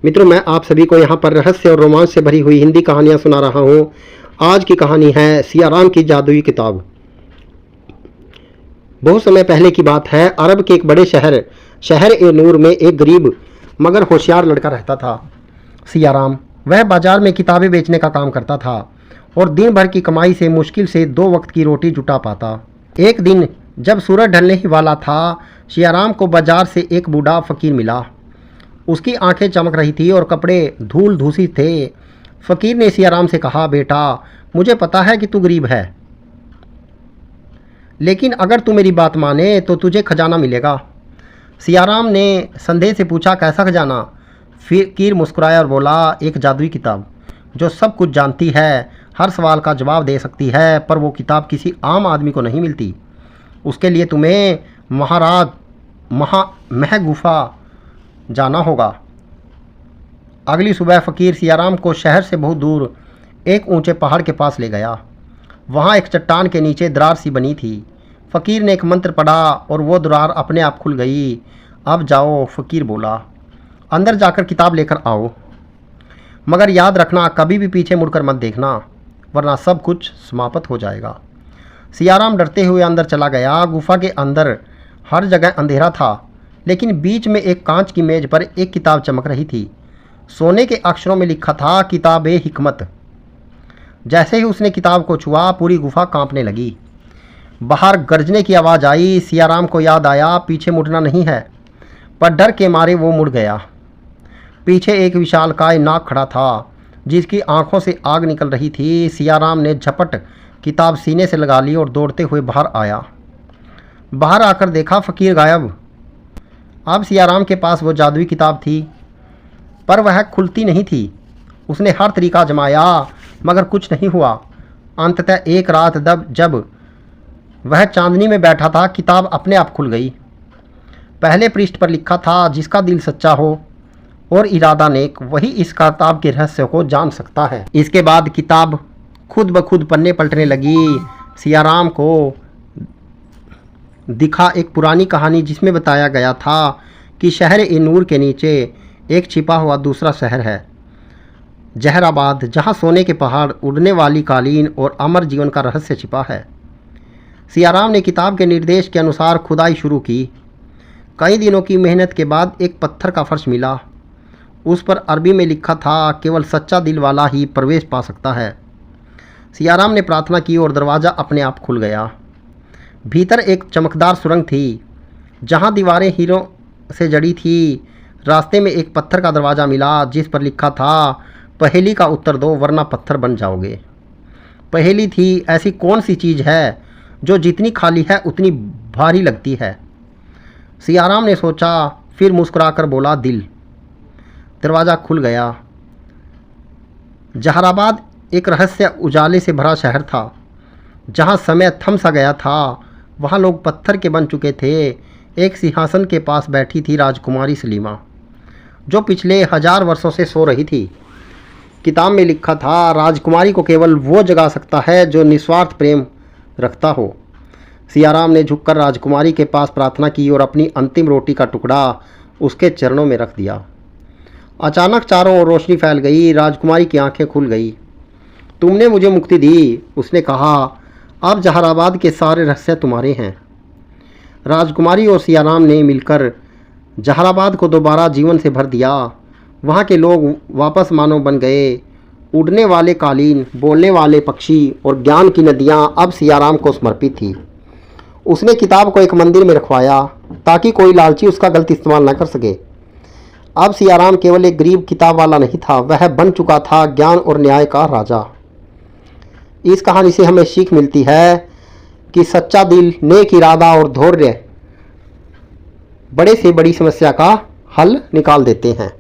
मित्रों, मैं आप सभी को यहाँ पर रहस्य और रोमांच से भरी हुई हिंदी कहानियाँ सुना रहा हूँ। आज की कहानी है सियाराम की जादुई किताब। बहुत समय पहले की बात है। अरब के एक बड़े शहर ए नूर में एक गरीब मगर होशियार लड़का रहता था, सियाराम। वह बाजार में किताबें बेचने का काम करता था और दिन भर की कमाई से मुश्किल से 2 वक्त की रोटी जुटा पाता। एक दिन जब सूरज ढलने ही वाला था, सियाराम को बाजार से एक बूढ़ा फकीर मिला। उसकी आंखें चमक रही थी और कपड़े धूल धूसित थे। फकीर ने सियाराम से कहा, बेटा, मुझे पता है कि तू गरीब है, लेकिन अगर तू मेरी बात माने तो तुझे खजाना मिलेगा। सियाराम ने संदेह से पूछा, कैसा खजाना? फकीर मुस्कुराया और बोला, एक जादुई किताब जो सब कुछ जानती है, हर सवाल का जवाब दे सकती है, पर वो किताब किसी आम आदमी को नहीं मिलती। उसके लिए तुम्हें मह गुफा जाना होगा। अगली सुबह फकीर सियाराम को शहर से बहुत दूर एक ऊंचे पहाड़ के पास ले गया। वहाँ एक चट्टान के नीचे दरार सी बनी थी। फकीर ने एक मंत्र पढ़ा और वो दरार अपने आप खुल गई। अब जाओ, फकीर बोला, अंदर जाकर किताब लेकर आओ, मगर याद रखना कभी भी पीछे मुड़कर मत देखना, वरना सब कुछ समाप्त हो जाएगा। सियाराम डरते हुए अंदर चला गया। गुफा के अंदर हर जगह अंधेरा था, लेकिन बीच में एक कांच की मेज पर एक किताब चमक रही थी। सोने के अक्षरों में लिखा था, किताब-ए हिकमत। जैसे ही उसने किताब को छुआ, पूरी गुफा कांपने लगी। बाहर गरजने की आवाज़ आई। सियाराम को याद आया, पीछे मुड़ना नहीं है, पर डर के मारे वो मुड़ गया। पीछे एक विशालकाय नाग खड़ा था, जिसकी आंखों से आग निकल रही थी। सियाराम ने झपट किताब सीने से लगा ली और दौड़ते हुए बाहर आया। बाहर आकर देखा, फकीर गायब। अब सियाराम के पास वो जादुई किताब थी, पर वह खुलती नहीं थी। उसने हर तरीका आजमाया, मगर कुछ नहीं हुआ। अंततः एक रात जब वह चांदनी में बैठा था, किताब अपने आप खुल गई। पहले पृष्ठ पर लिखा था, जिसका दिल सच्चा हो और इरादा नेक, वही इस किताब के रहस्य को जान सकता है। इसके बाद किताब खुद ब खुद पन्ने पलटने लगी। सियाराम को दिखा एक पुरानी कहानी, जिसमें बताया गया था कि शहर ए नूर के नीचे एक छिपा हुआ दूसरा शहर है, जहराबाद, जहां सोने के पहाड़, उड़ने वाली कालीन और अमर जीवन का रहस्य छिपा है। सियाराम ने किताब के निर्देश के अनुसार खुदाई शुरू की। कई दिनों की मेहनत के बाद एक पत्थर का फर्श मिला। उस पर अरबी में लिखा था, केवल सच्चा दिल वाला ही प्रवेश पा सकता है। सियाराम ने प्रार्थना की और दरवाज़ा अपने आप खुल गया। भीतर एक चमकदार सुरंग थी, जहां दीवारें हीरों से जड़ी थी। रास्ते में एक पत्थर का दरवाज़ा मिला, जिस पर लिखा था, पहेली का उत्तर दो, वरना पत्थर बन जाओगे। पहेली थी, ऐसी कौन सी चीज़ है जो जितनी खाली है उतनी भारी लगती है? सियाराम ने सोचा, फिर मुस्कुराकर बोला, दिल। दरवाज़ा खुल गया। जहराबाद एक रहस्य उजाले से भरा शहर था। जहाँ समय थम सा गया था, वहाँ लोग पत्थर के बन चुके थे। एक सिंहासन के पास बैठी थी राजकुमारी सलीमा, जो पिछले 1000 वर्षों से सो रही थी। किताब में लिखा था, राजकुमारी को केवल वो जगा सकता है जो निस्वार्थ प्रेम रखता हो। सियाराम ने झुककर राजकुमारी के पास प्रार्थना की और अपनी अंतिम रोटी का टुकड़ा उसके चरणों में रख दिया। अचानक चारों ओर रोशनी फैल गई। राजकुमारी की आंखें खुल गई। तुमने मुझे मुक्ति दी, उसने कहा। अब जहराबाद के सारे रहस्य तुम्हारे हैं। राजकुमारी और सियाराम ने मिलकर जहराबाद को दोबारा जीवन से भर दिया। वहाँ के लोग वापस मानव बन गए। उड़ने वाले कालीन, बोलने वाले पक्षी और ज्ञान की नदियाँ अब सियाराम को समर्पित थी। उसने किताब को एक मंदिर में रखवाया, ताकि कोई लालची उसका गलत इस्तेमाल न कर सके। अब सियाराम केवल एक गरीब किताब वाला नहीं था, वह बन चुका था ज्ञान और न्याय का राजा। इस कहानी से हमें सीख मिलती है कि सच्चा दिल, नेक इरादा और धैर्य बड़े से बड़ी समस्या का हल निकाल देते हैं।